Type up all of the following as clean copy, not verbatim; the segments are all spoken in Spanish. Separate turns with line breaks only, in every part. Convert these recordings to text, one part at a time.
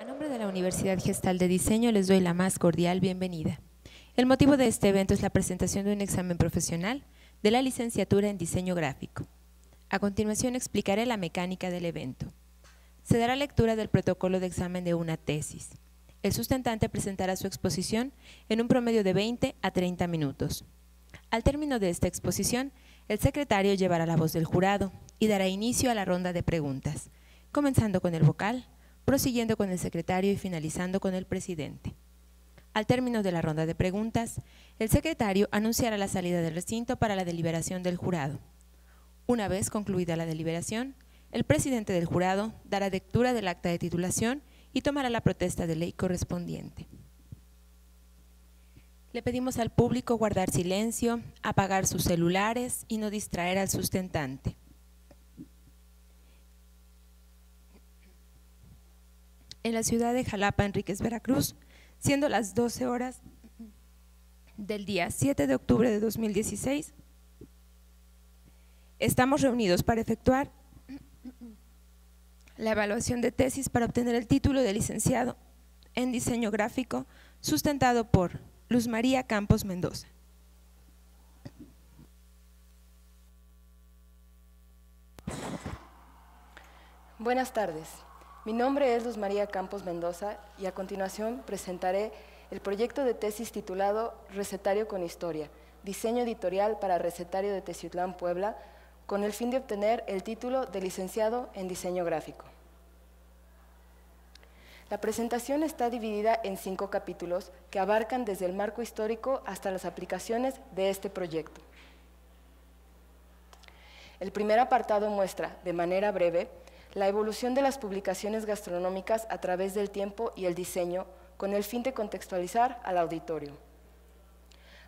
A nombre de la Universidad Gestal de Diseño les doy la más cordial bienvenida. El motivo de este evento es la presentación de un examen profesional de la licenciatura en Diseño Gráfico. A continuación explicaré la mecánica del evento. Se dará lectura del protocolo de examen de una tesis. El sustentante presentará su exposición en un promedio de 20 a 30 minutos. Al término de esta exposición, el secretario llevará la voz del jurado y dará inicio a la ronda de preguntas, comenzando con el vocal, prosiguiendo con el secretario y finalizando con el presidente. Al término de la ronda de preguntas, el secretario anunciará la salida del recinto para la deliberación del jurado. Una vez concluida la deliberación, el presidente del jurado dará lectura del acta de titulación y tomará la protesta de ley correspondiente. Le pedimos al público guardar silencio, apagar sus celulares y no distraer al sustentante. En la ciudad de Jalapa, Enríquez, Veracruz, siendo las 12 horas del día 7 de octubre de 2016, estamos reunidos para efectuar la evaluación de tesis para obtener el título de licenciado en diseño gráfico sustentado por Luz María Campos Mendoza.
Buenas tardes, mi nombre es Luz María Campos Mendoza y a continuación presentaré el proyecto de tesis titulado Recetario con Historia, diseño editorial para Recetario de Teciutlán, Puebla, con el fin de obtener el título de licenciado en diseño gráfico. La presentación está dividida en 5 capítulos que abarcan desde el marco histórico hasta las aplicaciones de este proyecto. El primer apartado muestra, de manera breve, la evolución de las publicaciones gastronómicas a través del tiempo y el diseño, con el fin de contextualizar al auditorio.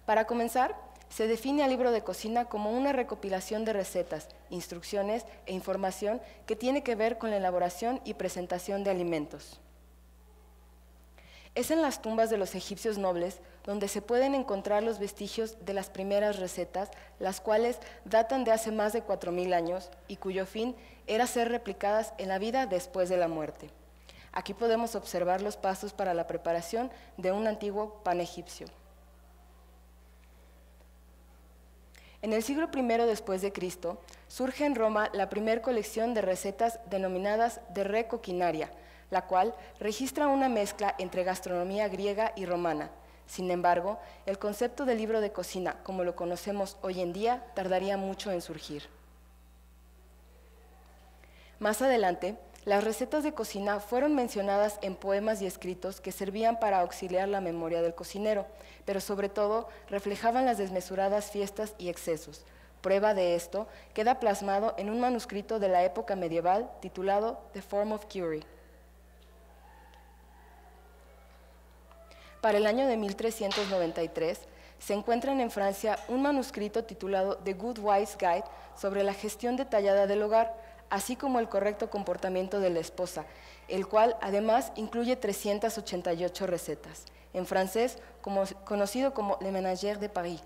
Para comenzar, se define al libro de cocina como una recopilación de recetas, instrucciones e información que tiene que ver con la elaboración y presentación de alimentos. Es en las tumbas de los egipcios nobles donde se pueden encontrar los vestigios de las primeras recetas, las cuales datan de hace más de 4000 años y cuyo fin era ser replicadas en la vida después de la muerte. Aquí podemos observar los pasos para la preparación de un antiguo pan egipcio. En el siglo I después de Cristo, surge en Roma la primera colección de recetas denominadas de Re Coquinaria, la cual registra una mezcla entre gastronomía griega y romana. Sin embargo, el concepto de libro de cocina, como lo conocemos hoy en día, tardaría mucho en surgir. Más adelante, las recetas de cocina fueron mencionadas en poemas y escritos que servían para auxiliar la memoria del cocinero, pero sobre todo reflejaban las desmesuradas fiestas y excesos. Prueba de esto queda plasmado en un manuscrito de la época medieval titulado The Form of Cury. Para el año de 1393, se encuentran en Francia un manuscrito titulado The Good Wife's Guide sobre la gestión detallada del hogar, así como el correcto comportamiento de la esposa, el cual además incluye 388 recetas, en francés conocido como Le Ménagère de Paris.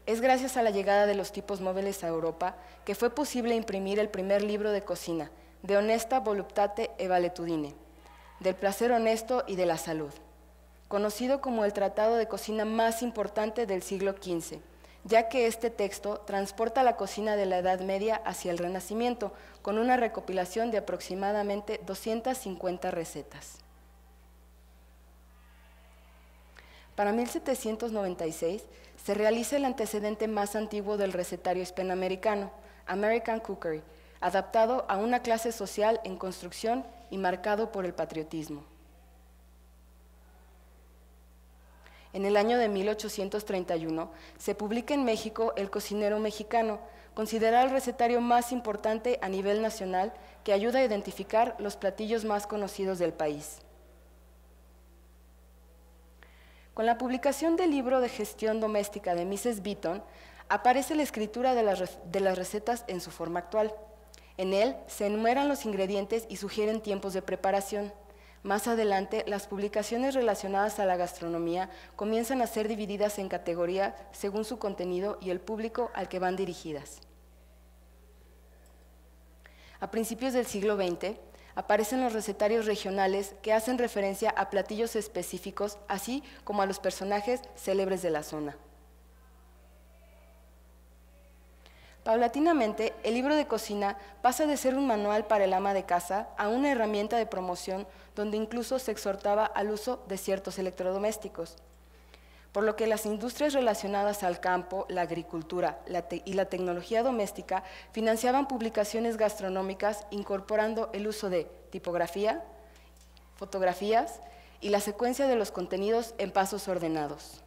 Es gracias a la llegada de los tipos móviles a Europa que fue posible imprimir el primer libro de cocina, De honesta voluptate e valetudine, del placer honesto y de la salud, conocido como el tratado de cocina más importante del siglo XV, ya que este texto transporta la cocina de la Edad Media hacia el Renacimiento, con una recopilación de aproximadamente 250 recetas. Para 1796 se realiza el antecedente más antiguo del recetario hispanoamericano, American Cookery, adaptado a una clase social en construcción y marcado por el patriotismo. En el año de 1831 se publica en México El Cocinero Mexicano, considerado el recetario más importante a nivel nacional que ayuda a identificar los platillos más conocidos del país. Con la publicación del libro de gestión doméstica de Mrs. Beaton, aparece la escritura de las recetas en su forma actual. En él se enumeran los ingredientes y sugieren tiempos de preparación. Más adelante, las publicaciones relacionadas a la gastronomía comienzan a ser divididas en categorías según su contenido y el público al que van dirigidas. A principios del siglo XX, aparecen los recetarios regionales que hacen referencia a platillos específicos, así como a los personajes célebres de la zona. Paulatinamente, el libro de cocina pasa de ser un manual para el ama de casa a una herramienta de promoción donde incluso se exhortaba al uso de ciertos electrodomésticos, por lo que las industrias relacionadas al campo, la agricultura y la tecnología doméstica financiaban publicaciones gastronómicas incorporando el uso de tipografía, fotografías y la secuencia de los contenidos en pasos ordenados.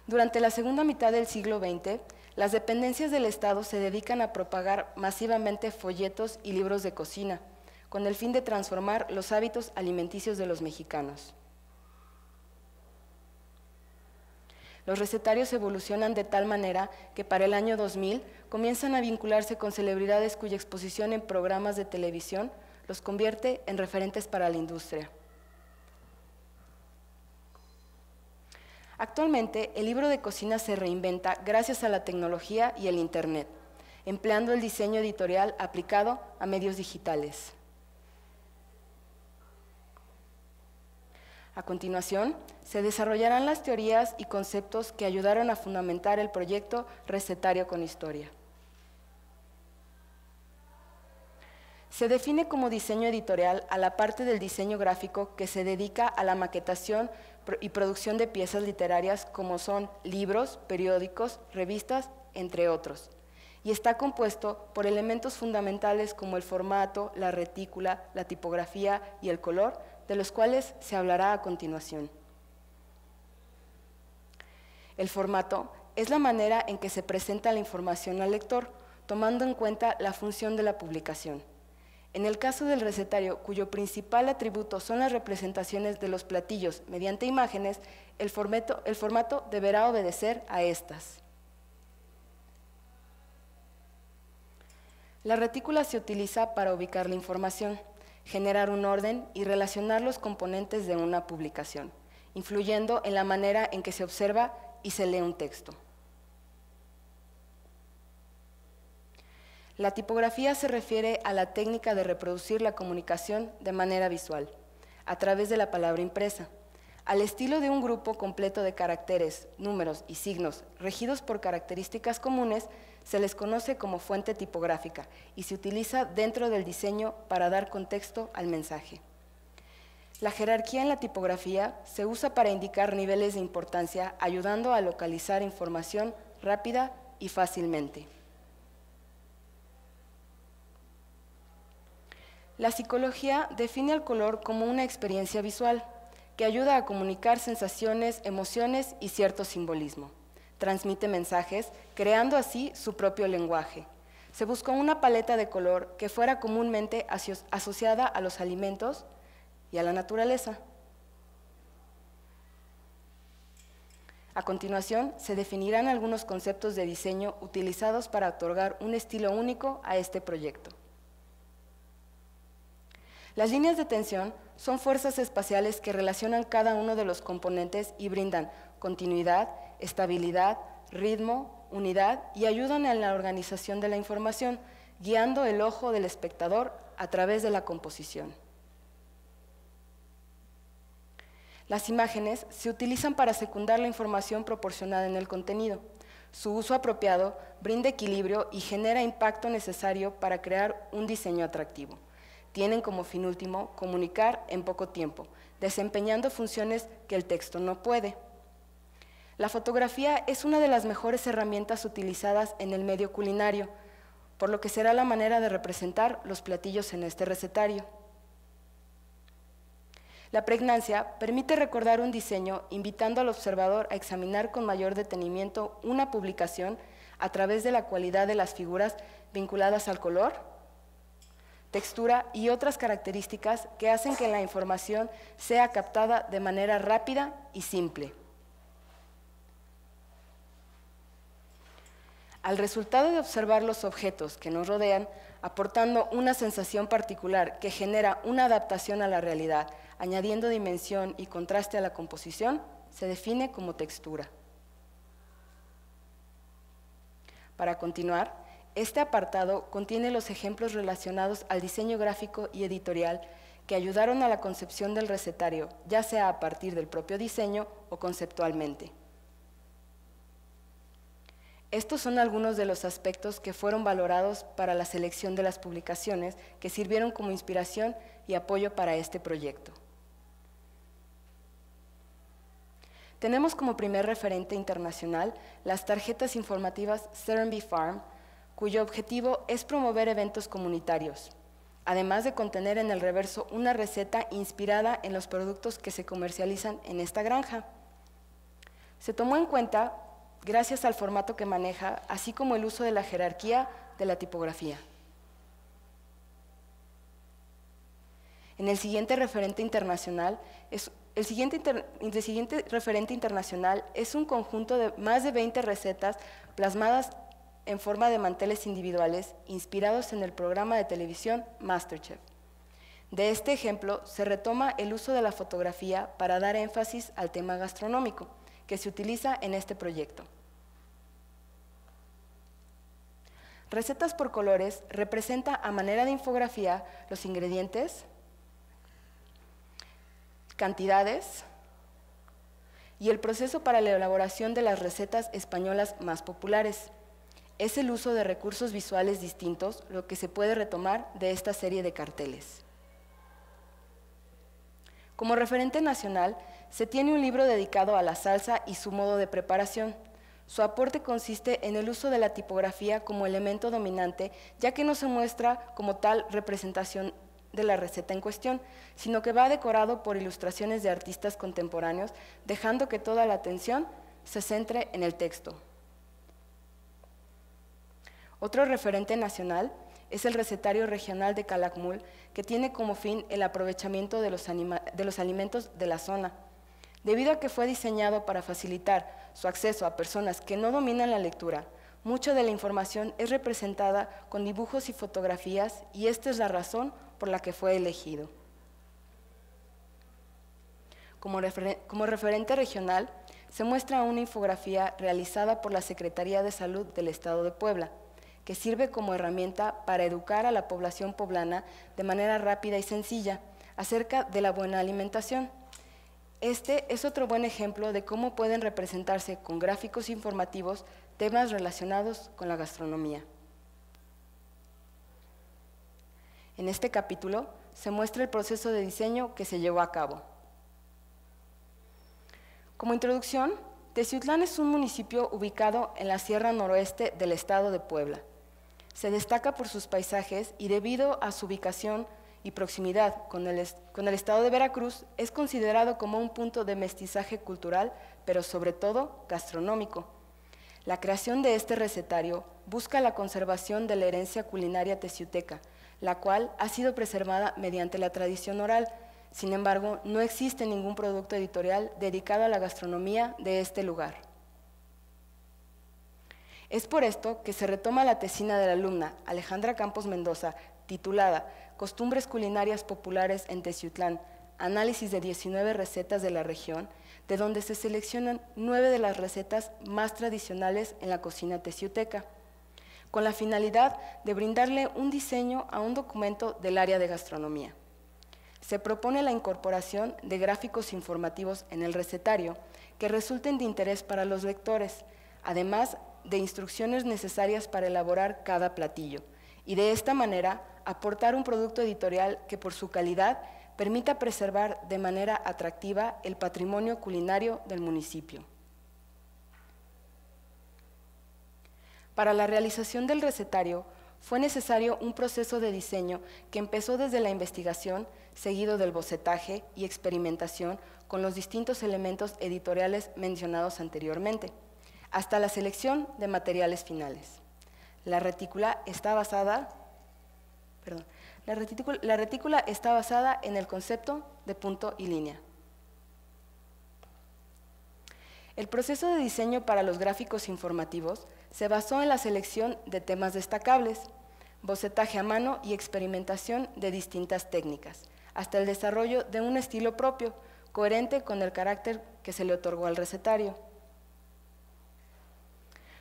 Durante la segunda mitad del siglo XX, las dependencias del Estado se dedican a propagar masivamente folletos y libros de cocina, con el fin de transformar los hábitos alimenticios de los mexicanos. Los recetarios evolucionan de tal manera que para el año 2000 comienzan a vincularse con celebridades cuya exposición en programas de televisión los convierte en referentes para la industria. Actualmente, el libro de cocina se reinventa gracias a la tecnología y el Internet, empleando el diseño editorial aplicado a medios digitales. A continuación, se desarrollarán las teorías y conceptos que ayudaron a fundamentar el proyecto Recetario con Historia. Se define como diseño editorial a la parte del diseño gráfico que se dedica a la maquetación y producción de piezas literarias como son libros, periódicos, revistas, entre otros, y está compuesto por elementos fundamentales como el formato, la retícula, la tipografía y el color, de los cuales se hablará a continuación. El formato es la manera en que se presenta la información al lector, tomando en cuenta la función de la publicación. En el caso del recetario, cuyo principal atributo son las representaciones de los platillos mediante imágenes, el formato deberá obedecer a estas. La retícula se utiliza para ubicar la información, generar un orden y relacionar los componentes de una publicación, influyendo en la manera en que se observa y se lee un texto. La tipografía se refiere a la técnica de reproducir la comunicación de manera visual, a través de la palabra impresa, al estilo de un grupo completo de caracteres, números y signos regidos por características comunes. Se les conoce como fuente tipográfica y se utiliza dentro del diseño para dar contexto al mensaje. La jerarquía en la tipografía se usa para indicar niveles de importancia, ayudando a localizar información rápida y fácilmente. La psicología define el color como una experiencia visual que ayuda a comunicar sensaciones, emociones y cierto simbolismo. Transmite mensajes, creando así su propio lenguaje. Se buscó una paleta de color que fuera comúnmente asociada a los alimentos y a la naturaleza. A continuación, se definirán algunos conceptos de diseño utilizados para otorgar un estilo único a este proyecto. Las líneas de tensión son fuerzas espaciales que relacionan cada uno de los componentes y brindan continuidad, estabilidad, ritmo, unidad y ayudan en la organización de la información, guiando el ojo del espectador a través de la composición. Las imágenes se utilizan para secundar la información proporcionada en el contenido. Su uso apropiado brinda equilibrio y genera impacto necesario para crear un diseño atractivo. Tienen como fin último comunicar en poco tiempo, desempeñando funciones que el texto no puede. La fotografía es una de las mejores herramientas utilizadas en el medio culinario, por lo que será la manera de representar los platillos en este recetario. La pregnancia permite recordar un diseño, invitando al observador a examinar con mayor detenimiento una publicación a través de la cualidad de las figuras vinculadas al color, textura y otras características que hacen que la información sea captada de manera rápida y simple. Al resultado de observar los objetos que nos rodean, aportando una sensación particular que genera una adaptación a la realidad, añadiendo dimensión y contraste a la composición, se define como textura. Para continuar, Este apartado contiene los ejemplos relacionados al diseño gráfico y editorial que ayudaron a la concepción del recetario, ya sea a partir del propio diseño o conceptualmente. Estos son algunos de los aspectos que fueron valorados para la selección de las publicaciones que sirvieron como inspiración y apoyo para este proyecto. Tenemos como primer referente internacional las tarjetas informativas Serenbe Farm, cuyo objetivo es promover eventos comunitarios, además de contener en el reverso una receta inspirada en los productos que se comercializan en esta granja. Se tomó en cuenta gracias al formato que maneja, así como el uso de la jerarquía de la tipografía. El siguiente referente internacional es un conjunto de más de 20 recetas plasmadas en forma de manteles individuales inspirados en el programa de televisión MasterChef. De este ejemplo se retoma el uso de la fotografía para dar énfasis al tema gastronómico que se utiliza en este proyecto. Recetas por colores representa a manera de infografía los ingredientes, cantidades y el proceso para la elaboración de las recetas españolas más populares. Es el uso de recursos visuales distintos lo que se puede retomar de esta serie de carteles. Como referente nacional, se tiene un libro dedicado a la salsa y su modo de preparación. Su aporte consiste en el uso de la tipografía como elemento dominante, ya que no se muestra como tal representación de la receta en cuestión, sino que va decorado por ilustraciones de artistas contemporáneos, dejando que toda la atención se centre en el texto. Otro referente nacional es el recetario regional de Calakmul, que tiene como fin el aprovechamiento de los alimentos de la zona. Debido a que fue diseñado para facilitar su acceso a personas que no dominan la lectura, mucha de la información es representada con dibujos y fotografías, y esta es la razón por la que fue elegido. Como referente regional, se muestra una infografía realizada por la Secretaría de Salud del Estado de Puebla, que sirve como herramienta para educar a la población poblana de manera rápida y sencilla acerca de la buena alimentación. Este es otro buen ejemplo de cómo pueden representarse con gráficos informativos temas relacionados con la gastronomía. En este capítulo se muestra el proceso de diseño que se llevó a cabo. Como introducción, Teciutlán es un municipio ubicado en la Sierra Noroeste del estado de Puebla. Se destaca por sus paisajes y debido a su ubicación y proximidad con el estado de Veracruz, es considerado como un punto de mestizaje cultural, pero sobre todo gastronómico. La creación de este recetario busca la conservación de la herencia culinaria teciuteca, la cual ha sido preservada mediante la tradición oral. Sin embargo, no existe ningún producto editorial dedicado a la gastronomía de este lugar. Es por esto que se retoma la tesina de la alumna Alejandra Campos Mendoza, titulada Costumbres culinarias populares en Teciutlán, análisis de 19 recetas de la región, de donde se seleccionan 9 de las recetas más tradicionales en la cocina teciuteca, con la finalidad de brindarle un diseño a un documento del área de gastronomía. Se propone la incorporación de gráficos informativos en el recetario que resulten de interés para los lectores, además de instrucciones necesarias para elaborar cada platillo, y de esta manera aportar un producto editorial que por su calidad permita preservar de manera atractiva el patrimonio culinario del municipio. Para la realización del recetario fue necesario un proceso de diseño que empezó desde la investigación, seguido del bocetaje y experimentación con los distintos elementos editoriales mencionados anteriormente, hasta la selección de materiales finales. La retícula está basada en el concepto de punto y línea. El proceso de diseño para los gráficos informativos se basó en la selección de temas destacables, bocetaje a mano y experimentación de distintas técnicas, hasta el desarrollo de un estilo propio, coherente con el carácter que se le otorgó al recetario.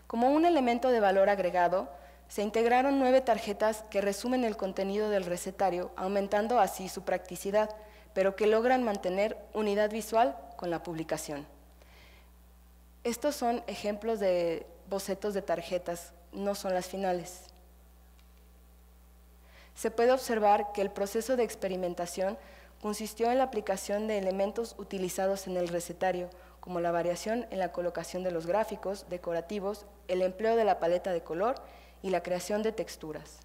Como un elemento de valor agregado, Se integraron 9 tarjetas que resumen el contenido del recetario, aumentando así su practicidad, pero que logran mantener unidad visual con la publicación. Estos son ejemplos de bocetos de tarjetas, no son las finales. Se puede observar que el proceso de experimentación consistió en la aplicación de elementos utilizados en el recetario, como la variación en la colocación de los gráficos decorativos, el empleo de la paleta de color y la creación de texturas.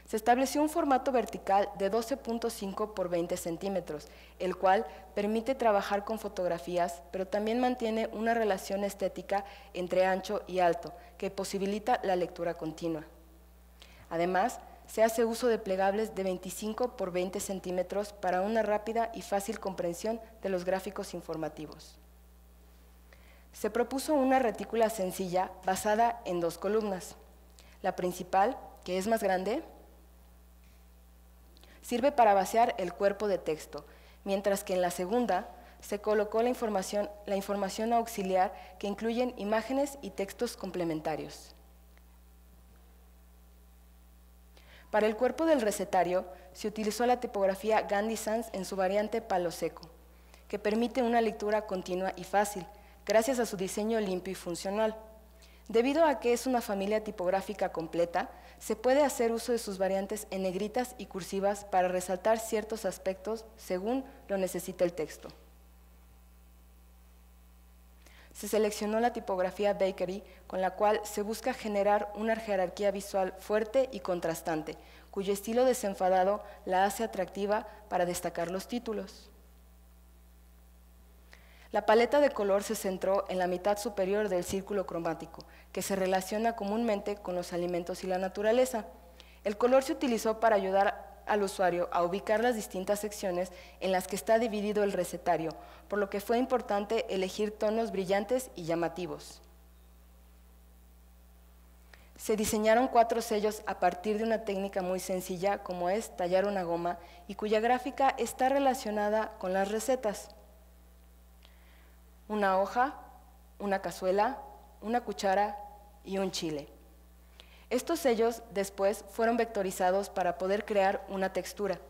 Se estableció un formato vertical de 12.5 por 20 centímetros, el cual permite trabajar con fotografías, pero también mantiene una relación estética entre ancho y alto, que posibilita la lectura continua. Además, se hace uso de plegables de 25 por 20 centímetros para una rápida y fácil comprensión de los gráficos informativos. Se propuso una retícula sencilla basada en 2 columnas. La principal, que es más grande, sirve para vaciar el cuerpo de texto, mientras que en la segunda se colocó la información auxiliar que incluyen imágenes y textos complementarios. Para el cuerpo del recetario se utilizó la tipografía Gandhi Sans en su variante palo seco, que permite una lectura continua y fácil, gracias a su diseño limpio y funcional. Debido a que es una familia tipográfica completa, se puede hacer uso de sus variantes en negritas y cursivas para resaltar ciertos aspectos según lo necesite el texto. Se seleccionó la tipografía Bakery, con la cual se busca generar una jerarquía visual fuerte y contrastante, cuyo estilo desenfadado la hace atractiva para destacar los títulos. La paleta de color se centró en la mitad superior del círculo cromático, que se relaciona comúnmente con los alimentos y la naturaleza. El color se utilizó para ayudar al usuario a ubicar las distintas secciones en las que está dividido el recetario, por lo que fue importante elegir tonos brillantes y llamativos. Se diseñaron 4 sellos a partir de una técnica muy sencilla como es tallar una goma y cuya gráfica está relacionada con las recetas. Una hoja, una cazuela, una cuchara y un chile. Estos sellos después fueron vectorizados para poder crear una textura,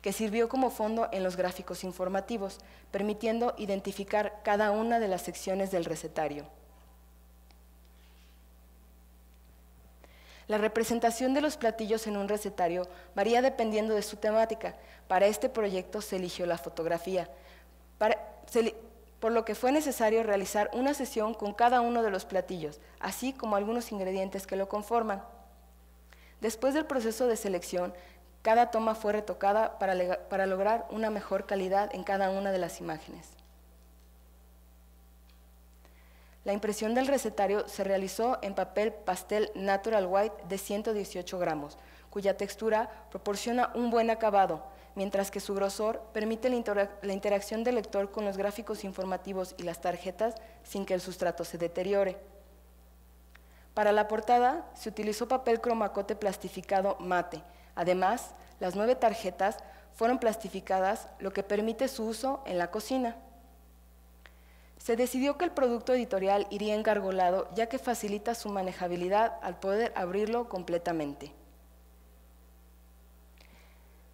que sirvió como fondo en los gráficos informativos, permitiendo identificar cada una de las secciones del recetario. La representación de los platillos en un recetario varía dependiendo de su temática. Para este proyecto se eligió la fotografía, por lo que fue necesario realizar una sesión con cada uno de los platillos, así como algunos ingredientes que lo conforman. Después del proceso de selección, cada toma fue retocada para lograr una mejor calidad en cada una de las imágenes. La impresión del recetario se realizó en papel pastel Natural White de 118 gramos, cuya textura proporciona un buen acabado, mientras que su grosor permite la interacción del lector con los gráficos informativos y las tarjetas sin que el sustrato se deteriore. Para la portada se utilizó papel cromacote plastificado mate. Además, las 9 tarjetas fueron plastificadas, lo que permite su uso en la cocina. Se decidió que el producto editorial iría engargolado, ya que facilita su manejabilidad al poder abrirlo completamente.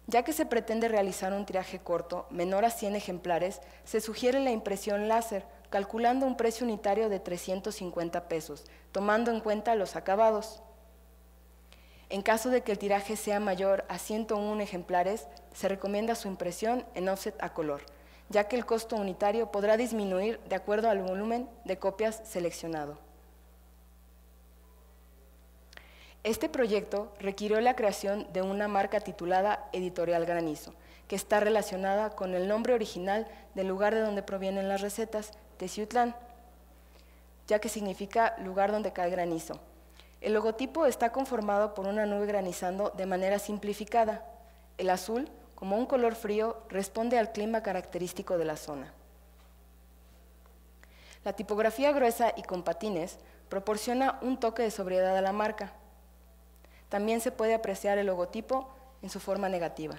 Ya que se pretende realizar un tiraje corto, menor a 100 ejemplares, se sugiere la impresión láser, calculando un precio unitario de 350 pesos, tomando en cuenta los acabados. En caso de que el tiraje sea mayor a 101 ejemplares, se recomienda su impresión en offset a color, ya que el costo unitario podrá disminuir de acuerdo al volumen de copias seleccionado. Este proyecto requirió la creación de una marca titulada Editorial Granizo, que está relacionada con el nombre original del lugar de donde provienen las recetas, Teciutlán, ya que significa lugar donde cae granizo. El logotipo está conformado por una nube granizando de manera simplificada. El azul, como un color frío, responde al clima característico de la zona. La tipografía gruesa y con patines proporciona un toque de sobriedad a la marca. También se puede apreciar el logotipo en su forma negativa.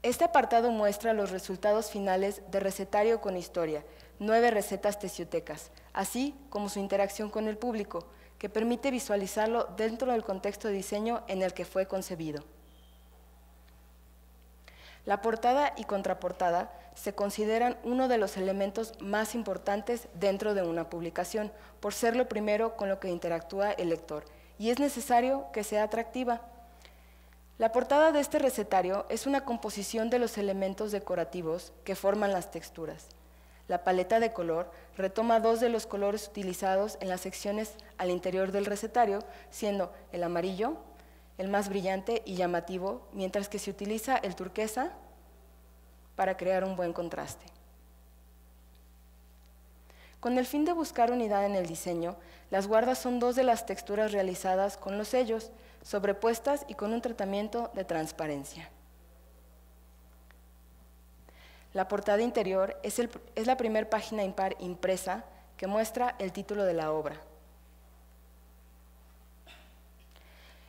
Este apartado muestra los resultados finales de Recetario con Historia, 9 recetas teciutecas, así como su interacción con el público, que permite visualizarlo dentro del contexto de diseño en el que fue concebido. La portada y contraportada se consideran uno de los elementos más importantes dentro de una publicación, por ser lo primero con lo que interactúa el lector, y es necesario que sea atractiva. La portada de este recetario es una composición de los elementos decorativos que forman las texturas. La paleta de color retoma 2 de los colores utilizados en las secciones al interior del recetario, siendo el amarillo, el más brillante y llamativo, mientras que se utiliza el turquesa para crear un buen contraste. Con el fin de buscar unidad en el diseño, las guardas son 2 de las texturas realizadas con los sellos, sobrepuestas y con un tratamiento de transparencia. La portada interior es la primera página impar impresa que muestra el título de la obra.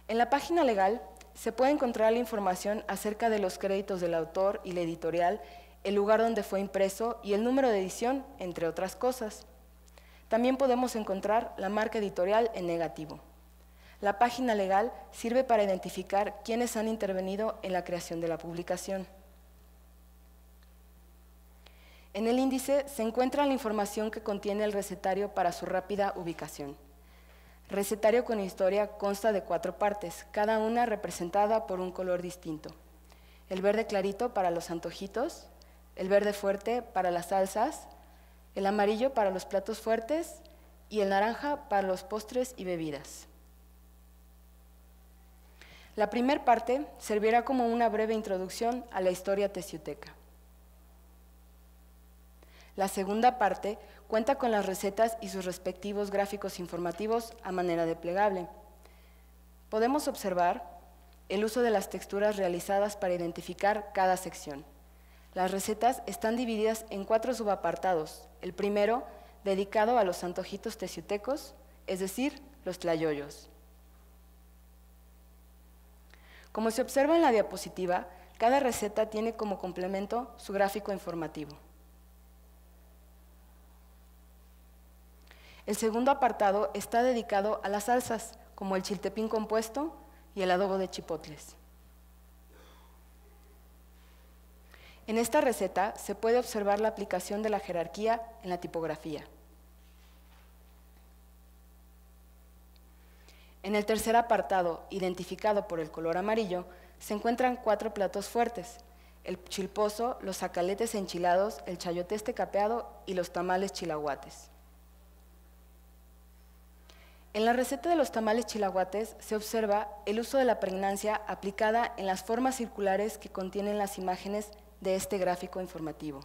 En la página legal se puede encontrar la información acerca de los créditos del autor y la editorial, el lugar donde fue impreso y el número de edición, entre otras cosas. También podemos encontrar la marca editorial en negativo. La página legal sirve para identificar quiénes han intervenido en la creación de la publicación. En el índice se encuentra la información que contiene el recetario para su rápida ubicación. Recetario con historia consta de 4 partes, cada una representada por un color distinto. El verde clarito para los antojitos, el verde fuerte para las salsas, el amarillo para los platos fuertes y el naranja para los postres y bebidas. La primera parte servirá como una breve introducción a la historia teciuteca. La segunda parte cuenta con las recetas y sus respectivos gráficos informativos a manera de plegable. Podemos observar el uso de las texturas realizadas para identificar cada sección. Las recetas están divididas en 4 subapartados. El primero, dedicado a los antojitos teciutecos, es decir, los tlayoyos. Como se observa en la diapositiva, cada receta tiene como complemento su gráfico informativo. El segundo apartado está dedicado a las salsas, como el chiltepín compuesto y el adobo de chipotles. En esta receta se puede observar la aplicación de la jerarquía en la tipografía. En el tercer apartado, identificado por el color amarillo, se encuentran 4 platos fuertes: el chilpozo, los acaletes enchilados, el chayoteste capeado y los tamales chilahuates. En la receta de los tamales chilahuates se observa el uso de la pregnancia aplicada en las formas circulares que contienen las imágenes de este gráfico informativo.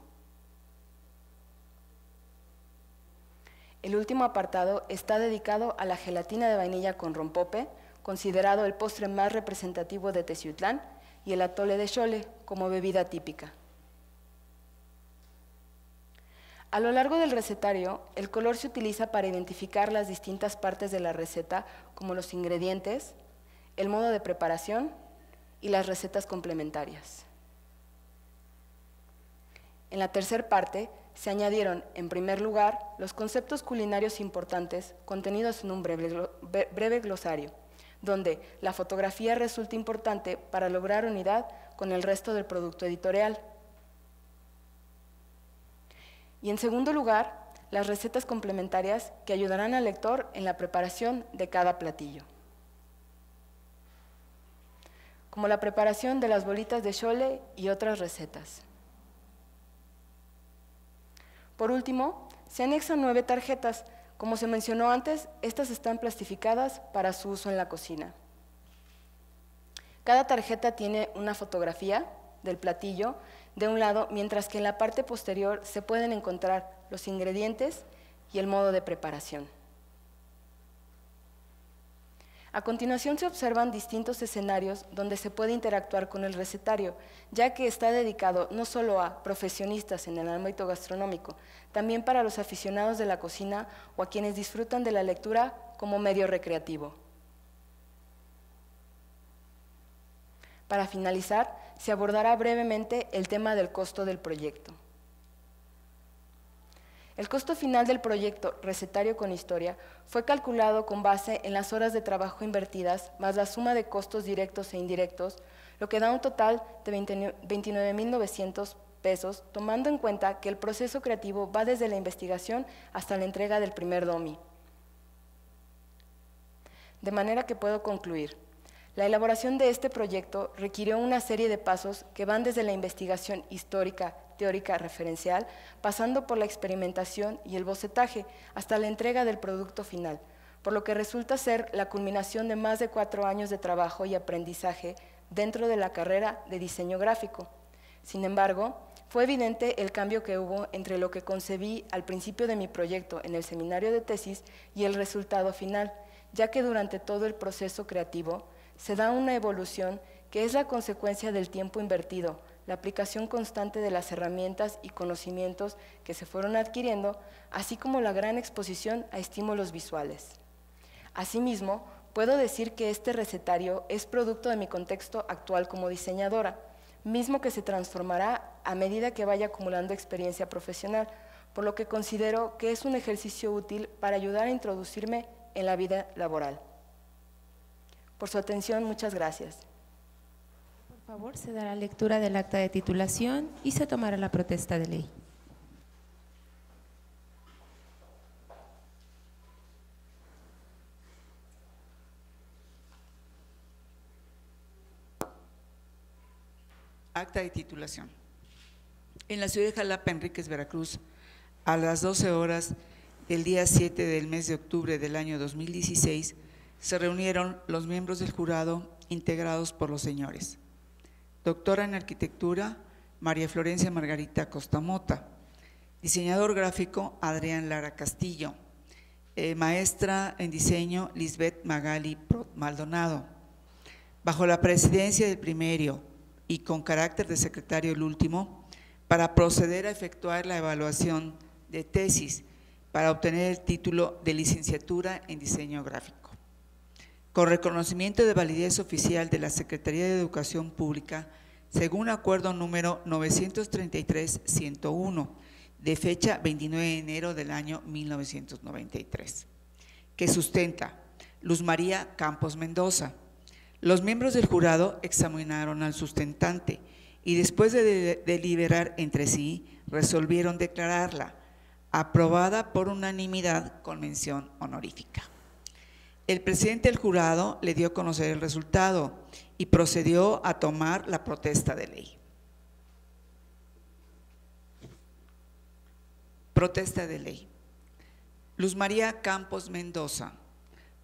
El último apartado está dedicado a la gelatina de vainilla con rompope, considerado el postre más representativo de Teciutlán, y el atole de xole como bebida típica. A lo largo del recetario, el color se utiliza para identificar las distintas partes de la receta, como los ingredientes, el modo de preparación y las recetas complementarias. En la tercera parte se añadieron, en primer lugar, los conceptos culinarios importantes contenidos en un breve glosario, donde la fotografía resulta importante para lograr unidad con el resto del producto editorial. Y en segundo lugar, las recetas complementarias que ayudarán al lector en la preparación de cada platillo, como la preparación de las bolitas de xole y otras recetas. Por último, se anexan 9 tarjetas. Como se mencionó antes, estas están plastificadas para su uso en la cocina. Cada tarjeta tiene una fotografía del platillo de un lado, mientras que en la parte posterior se pueden encontrar los ingredientes y el modo de preparación. A continuación se observan distintos escenarios donde se puede interactuar con el recetario, ya que está dedicado no solo a profesionistas en el ámbito gastronómico, también para los aficionados de la cocina o a quienes disfrutan de la lectura como medio recreativo. Para finalizar, se abordará brevemente el tema del costo del proyecto. El costo final del proyecto Recetario con Historia fue calculado con base en las horas de trabajo invertidas más la suma de costos directos e indirectos, lo que da un total de 29.900 pesos, tomando en cuenta que el proceso creativo va desde la investigación hasta la entrega del primer DOMI. De manera que puedo concluir. La elaboración de este proyecto requirió una serie de pasos que van desde la investigación histórica, teórica, referencial, pasando por la experimentación y el bocetaje, hasta la entrega del producto final, por lo que resulta ser la culminación de más de 4 años de trabajo y aprendizaje dentro de la carrera de diseño gráfico. Sin embargo, fue evidente el cambio que hubo entre lo que concebí al principio de mi proyecto en el seminario de tesis y el resultado final, ya que durante todo el proceso creativo se da una evolución que es la consecuencia del tiempo invertido, la aplicación constante de las herramientas y conocimientos que se fueron adquiriendo, así como la gran exposición a estímulos visuales. Asimismo, puedo decir que este recetario es producto de mi contexto actual como diseñadora, mismo que se transformará a medida que vaya acumulando experiencia profesional, por lo que considero que es un ejercicio útil para ayudar a introducirme en la vida laboral. Por su atención, muchas gracias.
Por favor, se dará lectura del acta de titulación y se tomará la protesta de ley.
Acta de titulación. En la ciudad de Jalapa, Enríquez, Veracruz, a las 12 horas del día 7 del mes de octubre del año 2016, se reunieron los miembros del jurado integrados por los señores: doctora en arquitectura, María Florencia Margarita Costamota; diseñador gráfico, Adrián Lara Castillo; maestra en diseño, Lisbeth Magali Maldonado. Bajo la presidencia del primero y con carácter de secretario el último, para proceder a efectuar la evaluación de tesis para obtener el título de licenciatura en diseño gráfico. Con reconocimiento de validez oficial de la Secretaría de Educación Pública, según acuerdo número 933-101, de fecha 29 de enero del año 1993, que sustenta Luz María Campos Mendoza. Los miembros del jurado examinaron al sustentante y después de deliberar entre sí, resolvieron declararla aprobada por unanimidad con mención honorífica. El presidente del jurado le dio a conocer el resultado y procedió a tomar la protesta de ley. Protesta de ley. Luz María Campos Mendoza,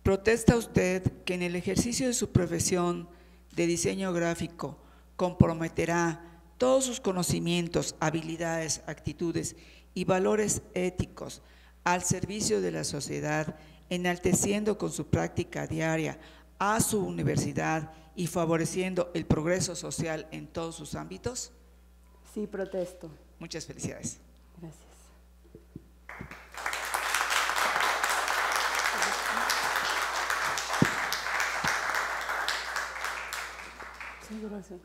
protesta usted que en el ejercicio de su profesión de diseño gráfico comprometerá todos sus conocimientos, habilidades, actitudes y valores éticos al servicio de la sociedad, enalteciendo con su práctica diaria a su universidad y favoreciendo el progreso social en todos sus ámbitos?
Sí, protesto.
Muchas felicidades.
Gracias. Sí, gracias.